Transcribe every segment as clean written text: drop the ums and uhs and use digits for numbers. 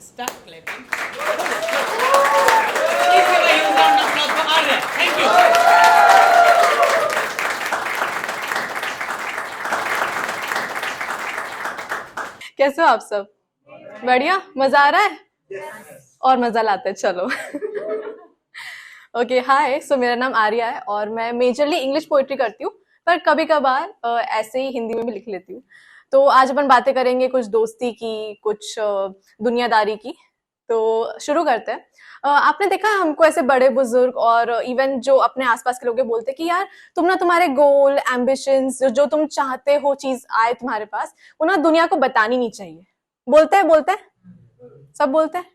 Start clapping. Please give a huge round of applause for Arya. Thank you. कैसे हो आप सब? बढ़िया, मजा आ रहा है? और मजा लाते हैं, चलो। ओके, हाय। सो मेरा नाम आर्या है और मैं मेजरली इंग्लिश पोइट्री करती हूँ, पर कभी कभार ऐसे ही हिंदी में भी लिख लेती हूँ। तो आज अपन बातें करेंगे कुछ दोस्ती की, कुछ दुनियादारी की। तो शुरू करते हैं। आपने देखा है हमको ऐसे बड़े बुजुर्ग और इवन जो अपने आसपास के लोग हैं बोलते हैं कि यार तुम ना तुम्हारे गोल एम्बिशंस जो तुम चाहते हो चीज आए तुम्हारे पास, वो ना दुनिया को बतानी नहीं चाहिए। बोलते हैं, सब बोलते हैं।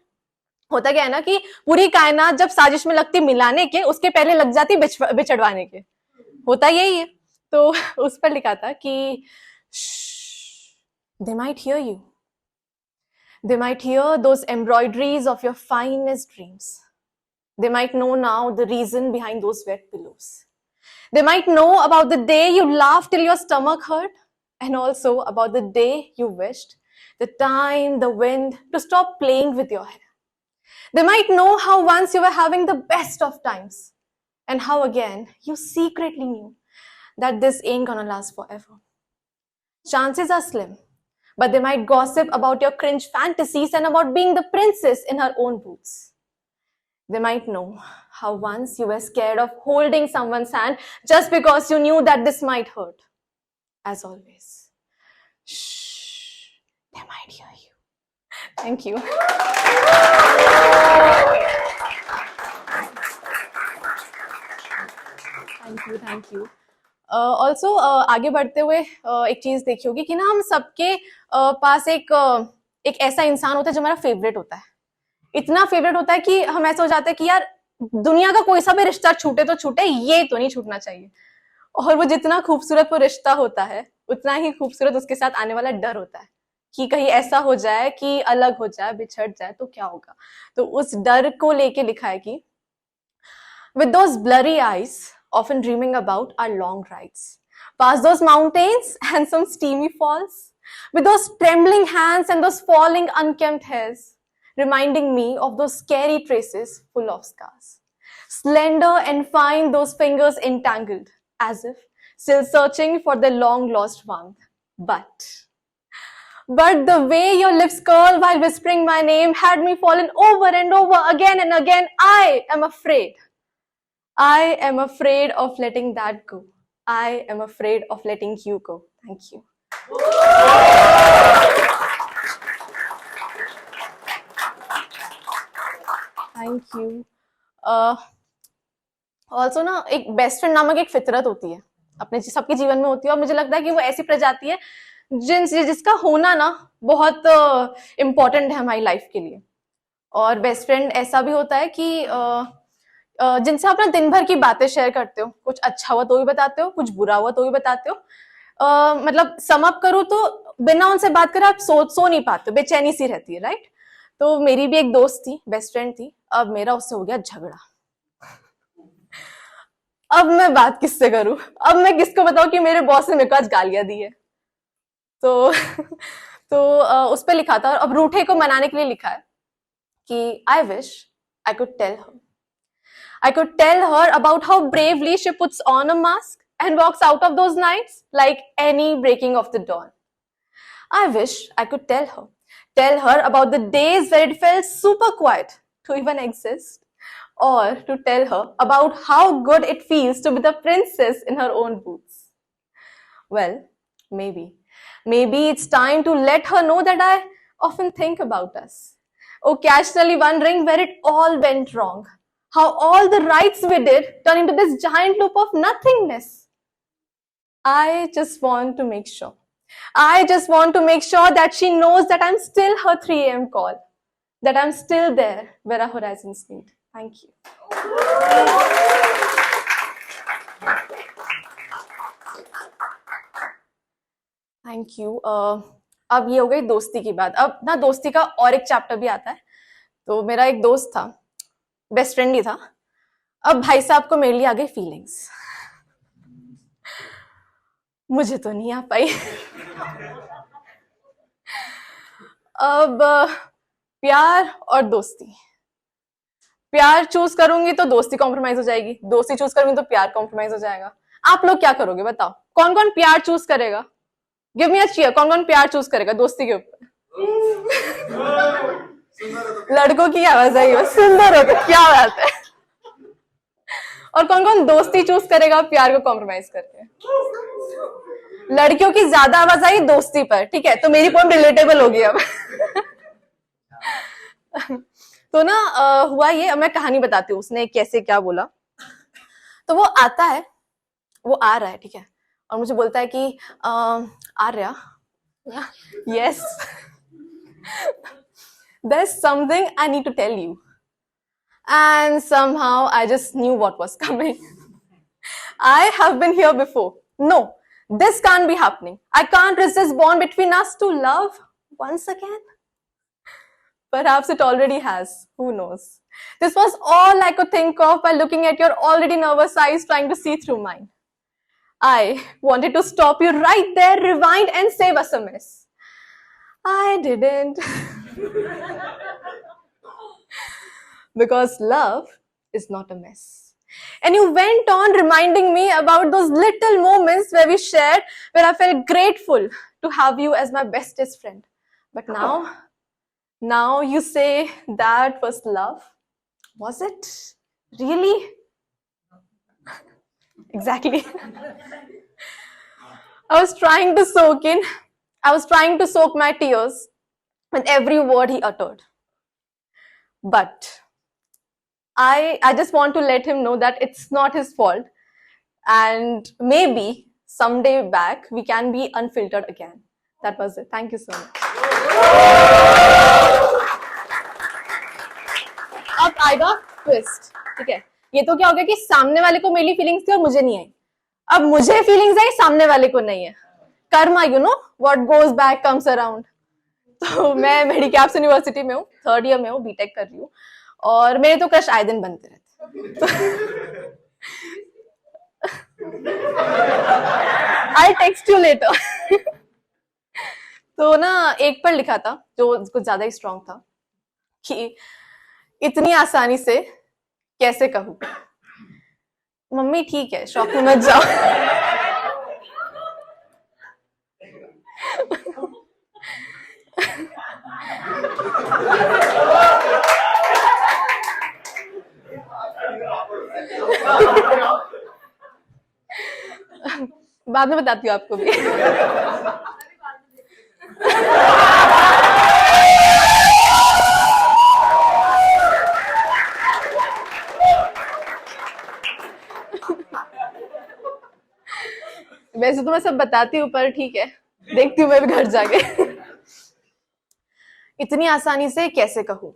होता क्या है ना कि पूरी कायनात जब साजिश में लगती मिलाने के, उसके पहले लग जाती बिछड़वाने के। होता यही है। तो उस पर लिखा था कि they might here you, they might hear those embroideries of your finest dreams. They might know now the reason behind those wet pillows. They might know about the day you laughed till your stomach hurt, and also about the day you wished the time, the wind to stop playing with your hair. They might know how once you were having the best of times, and how again you secretly knew that this ain't gonna last forever. Chances are slim, but they might gossip about your cringe fantasies and about being the princess in her own boots. They might know how once you were scared of holding someone's hand just because you knew that this might hurt. As always, shh, they might hear you. Thank you. Thank you. Also आगे बढ़ते हुए एक चीज देखी होगी कि ना हम सबके पास एक ऐसा इंसान होता है जो हमारा फेवरेट होता है। इतना फेवरेट होता है कि हम ऐसा हो जाते हैं कि यार दुनिया का कोई सा भी रिश्ता छूटे तो छूटे, ये तो नहीं छूटना चाहिए। और वो जितना खूबसूरत वो रिश्ता होता है, उतना ही खूबसूरत उसके साथ आने वाला डर होता है कि कहीं ऐसा हो जाए कि अलग हो जाए, बिछड़ जाए तो क्या होगा। तो उस डर को लेके लिखा है कि with those blurry eyes, often dreaming about our long rides, past those mountains and some steamy falls, with those trembling hands and those falling unkempt hairs, reminding me of those scary traces full of scars. Slender and fine, those fingers entangled, as if still searching for their long lost warmth. But the way your lips curl while whispering my name had me fallen over and over again and again. I am afraid of letting that go. I am afraid of letting you go. Thank you. Thank you. Also ना एक best friend नामक एक फितरत होती है, अपने सबके जीवन में होती है, और मुझे लगता है कि वो ऐसी प्रजाति है जिसका होना ना बहुत इम्पोर्टेंट है हमारी लाइफ के लिए। और बेस्ट फ्रेंड ऐसा भी होता है कि जिनसे अपना दिन भर की बातें शेयर करते हो, कुछ अच्छा हुआ तो भी बताते हो, कुछ बुरा हुआ तो भी बताते हो। मतलब सम अप करूं तो बिना उनसे बात करे आप सो नहीं पाते, बेचैनी सी रहती है, राइट। तो मेरी भी एक दोस्त थी, बेस्ट फ्रेंड थी, अब मेरा उससे हो गया झगड़ा। अब मैं बात किससे करूं, अब मैं किसको बताऊं कि मेरे बॉस ने मेरे को आज गालियां दी है। तो तो उस पर लिखा था, और अब रूठे को मनाने के लिए लिखा है कि I wish I could tell her, I could tell her about how bravely she puts on a mask and walks out of those nights like any breaking of the dawn. I wish I could tell her about the days where it felt super quiet to even exist, or to tell her about how good it feels to be the princess in her own boots. Well, maybe it's time to let her know that I often think about us, occasionally wondering where it all went wrong. How all the rights we did turned into this giant loop of nothingness. I just want to make sure that she knows that I'm still her 3 a.m. call, that I'm still there where our horizons meet. Thank you. Thank you. अब ये हो गई दोस्ती की बात। अब ना दोस्ती का और एक चैप्टर भी आता है। तो मेरा एक दोस्त था, बेस्ट फ्रेंड ही था। अब भाई साहब को मेरे लिए आ गई फीलिंग्स, मुझे तो नहीं आ पाई। अब प्यार और दोस्ती, प्यार चूज करूंगी तो दोस्ती कॉम्प्रोमाइज हो जाएगी, दोस्ती चूज करूंगी तो प्यार कॉम्प्रोमाइज हो जाएगा। आप लोग क्या करोगे बताओ, कौन कौन प्यार चूज करेगा? गिव मी अ चीयर, कौन कौन प्यार चूज करेगा दोस्ती के ऊपर? लड़कों की आवाज आई, सुंदर होता, क्या बात है। और कौन कौन दोस्ती चूज करेगा प्यार को कॉम्प्रोमाइज करके? लड़कियों की ज्यादा आवाज आई दोस्ती पर, ठीक है, तो मेरी पॉइंट रिलेटेबल होगी अब। तो ना हुआ ये, अब मैं कहानी बताती हूँ उसने कैसे क्या बोला। तो वो आता है, वो आ रहा है, ठीक है, और मुझे बोलता है कि Arya, yes, there's something I need to tell you. And somehow I just knew what was coming. I have been here before. No, this can't be happening. I can't resist bond between us to love once again. Perhaps it already has. Who knows? This was all I could think of while looking at your already nervous eyes trying to see through mine. I wanted to stop you right there, rewind and save us a mess. I didn't. Because love is not a mess. And you went on reminding me about those little moments where we shared, where I felt grateful to have you as my bestest friend. But now you say that was love. Was it? Really? Exactly. I was trying to soak my tears with every word he uttered. But I just want to let him know that it's not his fault, and maybe someday back we can be unfiltered again. That was it. Thank you so much. अब आएगा twist, ठीक है, ये तो क्या हो गया कि सामने वाले को मेरी फीलिंग्स थी और मुझे नहीं आई, अब मुझे फीलिंग्स आई, सामने वाले को नहीं है। Karma, you know what goes back comes around. तो मैं मेडिकैप्स यूनिवर्सिटी में हूँ, 3rd ईयर में हूँ, बीटेक कर रही हूँ, और मेरे तो क्रश आए दिन बनते रहते। I text you later. तो ना एक पर लिखा था जो कुछ ज्यादा ही स्ट्रांग था कि इतनी आसानी से कैसे कहूँ। मम्मी ठीक है, शौक में मत जाओ। बाद में बताती हूँ आपको भी। वैसे तो मैं सब बताती हूँ, पर ठीक है, देखती हूँ मैं भी घर जाके। इतनी आसानी से कैसे कहूँ,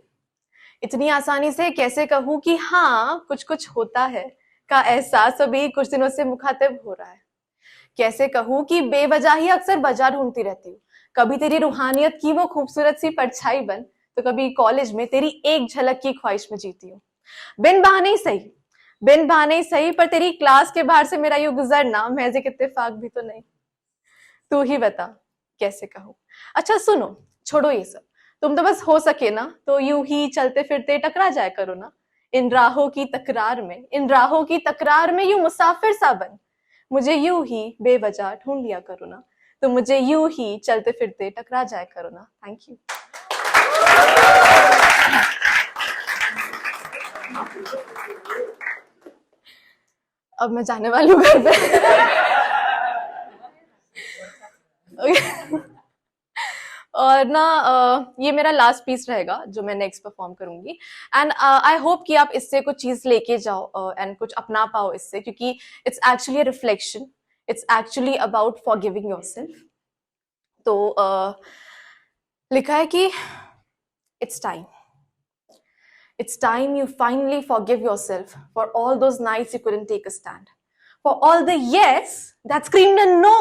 इतनी आसानी से कैसे कहूँ कि हाँ कुछ कुछ होता है का एहसास अभी कुछ दिनों से मुखातिब हो रहा है। कैसे कहूँ कि बेवजह ही अक्सर बाजार ढूंढती रहती हूँ, कभी तेरी रूहानियत की वो खूबसूरत सी परछाई बन, तो कभी कॉलेज में तेरी एक झलक की ख्वाहिश में जीती हूँ। बिन बहाने ही सही, पर तेरी क्लास के बाहर से मेरा यूं गुजरना महज एक इत्तेफाक भी तो नहीं। तू ही बता कैसे कहूँ। अच्छा सुनो, छोड़ो ये सब, तुम तो बस हो सके ना तो यूं ही चलते फिरते टकरा जाया करो ना, इन राहों की तकरार में यूं मुसाफिर सा बन, मुझे यूं ही बेवजह ढूंढ लिया करो ना, तो मुझे यूं ही चलते फिरते टकरा जाया करो ना। Thank you. अब मैं जाने वाली हूँ घर पे। और ना ये मेरा लास्ट पीस रहेगा जो मैं नेक्स्ट परफॉर्म करूंगी, एंड आई होप कि आप इससे कुछ चीज लेके जाओ एंड कुछ अपना पाओ इससे, क्योंकि it's actually reflection, it's actually about forgiving yourself. तो लिखा है कि It's time you finally forgive yourself for all those nights you couldn't take a stand, for all the yes that screamed a no.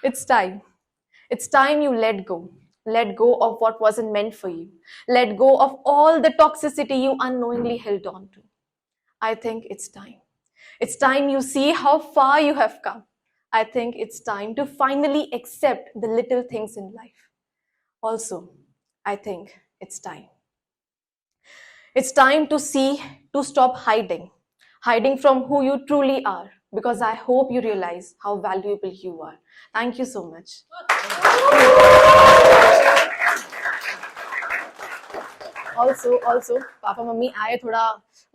It's time you let go of what wasn't meant for you, let go of all the toxicity you unknowingly held on to. I think it's time you see how far you have come. I think it's time to finally accept the little things in life. Also, I think it's time. It's time to see, to stop hiding from who you truly are, because I hope you realize how valuable you are. Thank you so much. Also, papa mummy आए, थोड़ा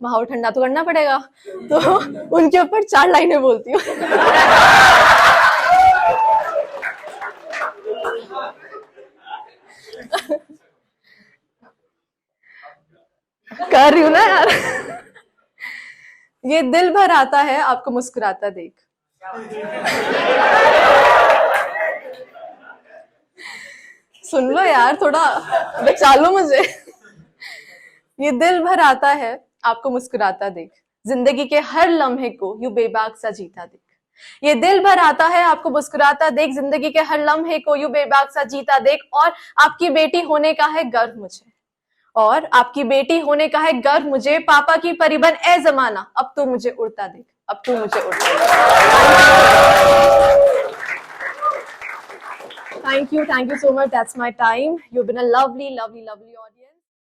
माहौल ठंडा तो करना पड़ेगा, तो उनके ऊपर 4 लाइनें बोलती हूँ. कर रही हूँ ना यार. ये दिल भर आता है आपको मुस्कुराता देख. सुन लो यार, थोड़ा बचा लो मुझे. ये दिल भर आता है आपको मुस्कुराता देख, जिंदगी के हर लम्हे को यूं बेबाक सा जीता देख. ये दिल भर आता है आपको मुस्कुराता देख, जिंदगी के हर लम्हे को यूं बेबाक सा जीता देख. और आपकी बेटी होने का है गर्व मुझे, और आपकी बेटी होने का है गर्व मुझे. पापा की परिबन ए जमाना, अब तू मुझे उड़ता देख, अब तू मुझे उड़ता देख. Thank you so much. That's my time. You've been a lovely audience.